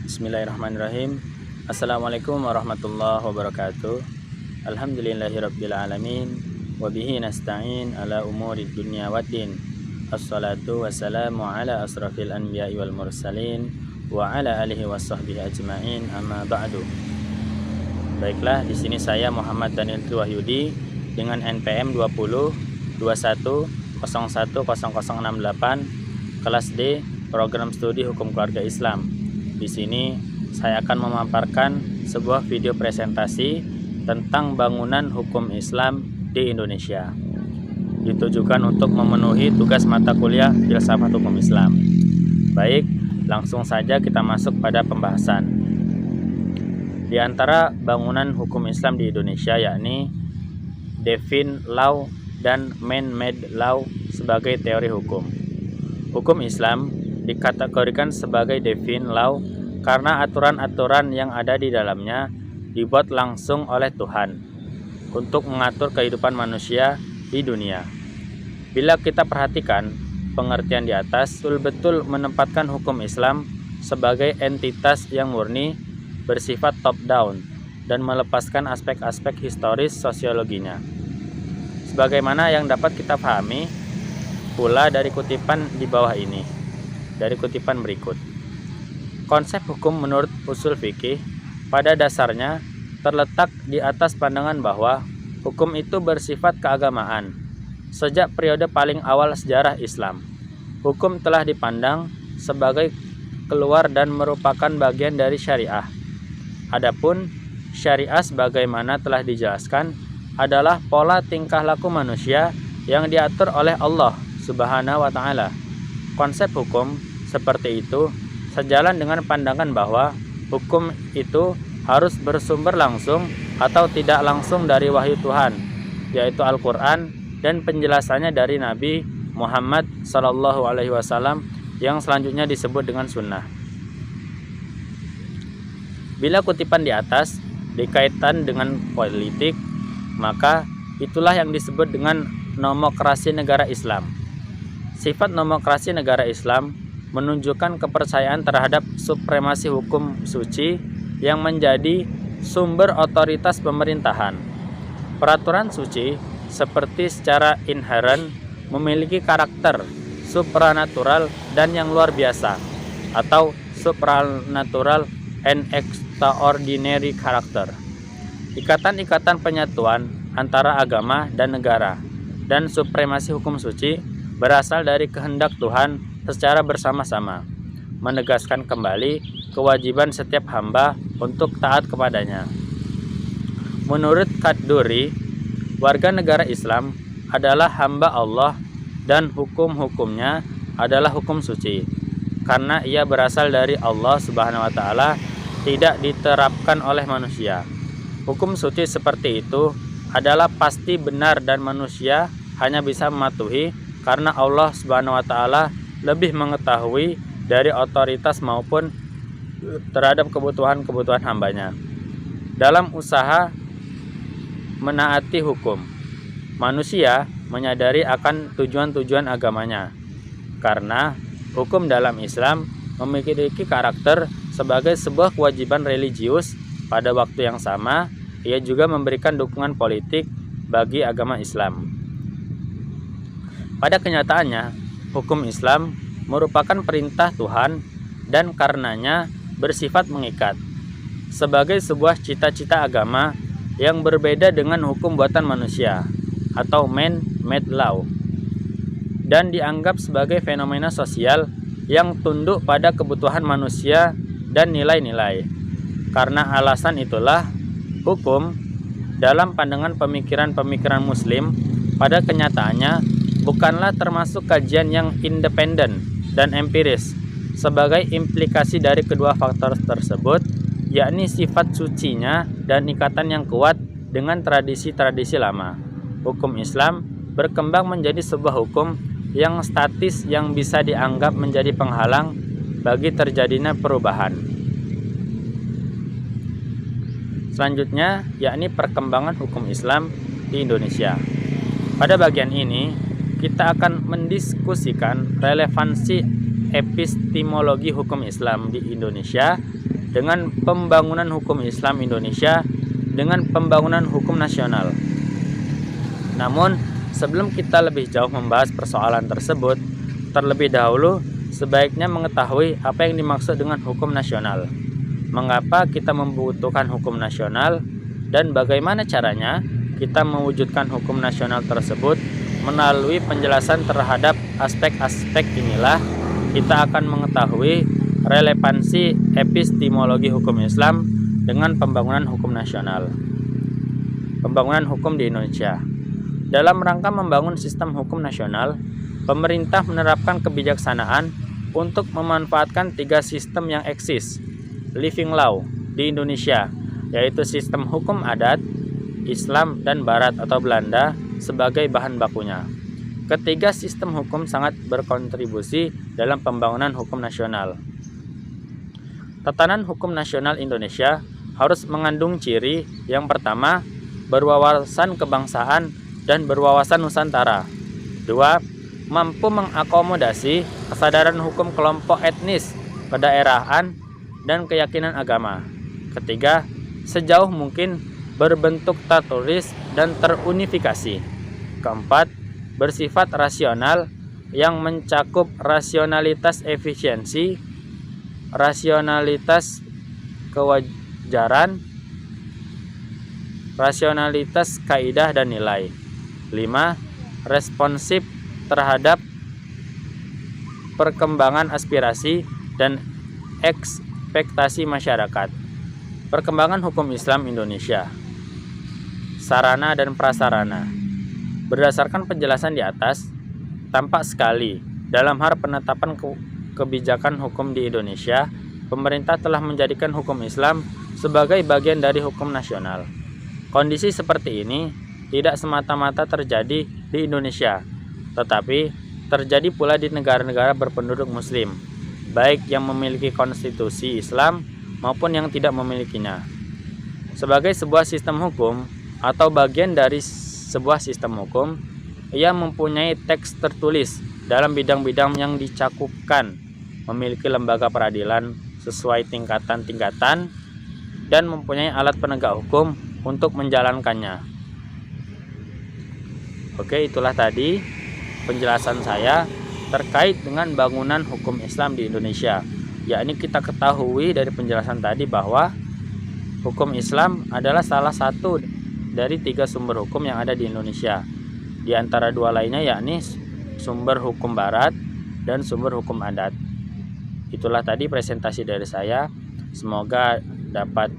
Bismillahirrahmanirrahim. Assalamualaikum warahmatullahi wabarakatuh. Alhamdulillahirabbil alamin wa bihi nasta'in ala umurid dunya waddin. Assalatu wassalamu ala asrafil anbiya'i wal mursalin wa ala alihi washabbihi ajmain, amma ba'du. Baiklah, di sini saya Muhammad Daniel Wahyudi dengan NPM 20 21 01 0068 kelas D, program studi hukum keluarga Islam. Di sini saya akan memaparkan sebuah video presentasi tentang bangunan hukum Islam di Indonesia. Ditujukan untuk memenuhi tugas mata kuliah Filsafat Hukum Islam. Baik, langsung saja kita masuk pada pembahasan. Di antara bangunan hukum Islam di Indonesia yakni Divine Law dan Man-Made Law sebagai teori hukum. Hukum Islam dikategorikan sebagai Divine Law karena aturan-aturan yang ada di dalamnya dibuat langsung oleh Tuhan untuk mengatur kehidupan manusia di dunia. Bila kita perhatikan pengertian di atas, betul-betul menempatkan hukum Islam sebagai entitas yang murni, bersifat top-down, dan melepaskan aspek-aspek historis sosiologinya. Sebagaimana yang dapat kita pahami pula dari kutipan di bawah ini, dari kutipan berikut. Konsep hukum menurut usul fikih pada dasarnya terletak di atas pandangan bahwa hukum itu bersifat keagamaan. Sejak periode paling awal sejarah Islam, hukum telah dipandang sebagai keluar dan merupakan bagian dari syariah. Adapun syariah sebagaimana telah dijelaskan adalah pola tingkah laku manusia yang diatur oleh Allah Subhanahu wa taala. Konsep hukum seperti itu sejalan dengan pandangan bahwa hukum itu harus bersumber langsung atau tidak langsung dari wahyu Tuhan, yaitu Al-Quran, dan penjelasannya dari Nabi Muhammad SAW yang selanjutnya disebut dengan sunnah. Bila kutipan di atas dikaitkan dengan politik, maka itulah yang disebut dengan nomokrasi negara Islam. Sifat nomokrasi negara Islam menunjukkan kepercayaan terhadap supremasi hukum suci yang menjadi sumber otoritas pemerintahan. Peraturan suci seperti secara inheren memiliki karakter supranatural dan yang luar biasa, atau supranatural and extraordinary character. Ikatan-ikatan penyatuan antara agama dan negara dan supremasi hukum suci berasal dari kehendak Tuhan secara bersama-sama, menegaskan kembali kewajiban setiap hamba untuk taat kepadanya. Menurut Qaduri, warga negara Islam adalah hamba Allah dan hukum-hukumnya adalah hukum suci. Karena ia berasal dari Allah Subhanahu wa taala, tidak diterapkan oleh manusia. Hukum suci seperti itu adalah pasti benar dan manusia hanya bisa mematuhi karena Allah Subhanahu wa taala lebih mengetahui dari otoritas maupun terhadap kebutuhan-kebutuhan hambanya. Dalam usaha menaati hukum, manusia menyadari akan tujuan-tujuan agamanya. Karena hukum dalam Islam memiliki karakter sebagai sebuah kewajiban religius, pada waktu yang sama ia juga memberikan dukungan politik bagi agama Islam. Pada kenyataannya, hukum Islam merupakan perintah Tuhan dan karenanya bersifat mengikat. Sebagai sebuah cita-cita agama yang berbeda dengan hukum buatan manusia atau man-made law, dan dianggap sebagai fenomena sosial yang tunduk pada kebutuhan manusia dan nilai-nilai. Karena alasan itulah, hukum dalam pandangan pemikiran-pemikiran Muslim pada kenyataannya bukanlah termasuk kajian yang independen dan empiris. Sebagai implikasi dari kedua faktor tersebut, yakni sifat sucinya dan ikatan yang kuat dengan tradisi-tradisi lama, hukum Islam berkembang menjadi sebuah hukum yang statis yang bisa dianggap menjadi penghalang bagi terjadinya perubahan. Selanjutnya, yakni perkembangan hukum Islam di Indonesia. Pada bagian ini, kita akan mendiskusikan relevansi epistemologi hukum Islam di Indonesia dengan pembangunan hukum Islam Indonesia dengan pembangunan hukum nasional. Namun, sebelum kita lebih jauh membahas persoalan tersebut, terlebih dahulu sebaiknya mengetahui apa yang dimaksud dengan hukum nasional. Mengapa kita membutuhkan hukum nasional dan bagaimana caranya kita mewujudkan hukum nasional tersebut. Melalui penjelasan terhadap aspek-aspek inilah kita akan mengetahui relevansi epistemologi hukum Islam dengan pembangunan hukum nasional. Pembangunan hukum di Indonesia. Dalam rangka membangun sistem hukum nasional, pemerintah menerapkan kebijaksanaan untuk memanfaatkan 3 sistem yang eksis living law di Indonesia, yaitu sistem hukum adat, Islam, dan Barat atau Belanda sebagai bahan bakunya. Ketiga sistem hukum sangat berkontribusi dalam pembangunan hukum nasional. Tatanan hukum nasional Indonesia harus mengandung ciri yang pertama, berwawasan kebangsaan dan berwawasan Nusantara. 2. Mampu mengakomodasi kesadaran hukum kelompok etnis, kedaerahan, dan keyakinan agama. Ketiga, sejauh mungkin berbentuk tertulis dan terunifikasi. Keempat, bersifat rasional yang mencakup rasionalitas efisiensi, rasionalitas kewajaran, rasionalitas kaidah dan nilai. 5. Responsif terhadap perkembangan aspirasi dan ekspektasi masyarakat. Perkembangan hukum Islam Indonesia. Sarana dan prasarana. Berdasarkan penjelasan di atas, tampak sekali dalam hal penetapan kebijakan hukum di Indonesia, pemerintah telah menjadikan hukum Islam sebagai bagian dari hukum nasional. Kondisi seperti ini tidak semata-mata terjadi di Indonesia, tetapi terjadi pula di negara-negara berpenduduk Muslim, baik yang memiliki konstitusi Islam maupun yang tidak memilikinya. Sebagai sebuah sistem hukum atau bagian dari sebuah sistem hukum, ia mempunyai teks tertulis dalam bidang-bidang yang dicakupkan, memiliki lembaga peradilan sesuai tingkatan-tingkatan, dan mempunyai alat penegak hukum untuk menjalankannya. Oke, itulah tadi penjelasan saya terkait dengan bangunan hukum Islam di Indonesia. Yakni kita ketahui dari penjelasan tadi bahwa hukum Islam adalah salah satu dari 3 sumber hukum yang ada di Indonesia. Di antara 2 lainnya yakni sumber hukum Barat dan sumber hukum adat. Itulah tadi presentasi dari saya. Semoga dapat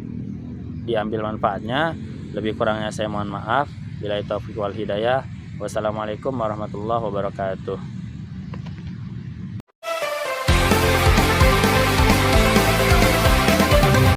diambil manfaatnya. Lebih kurangnya saya mohon maaf. Billahi taufiq wal hidayah. Wassalamualaikum warahmatullahi wabarakatuh.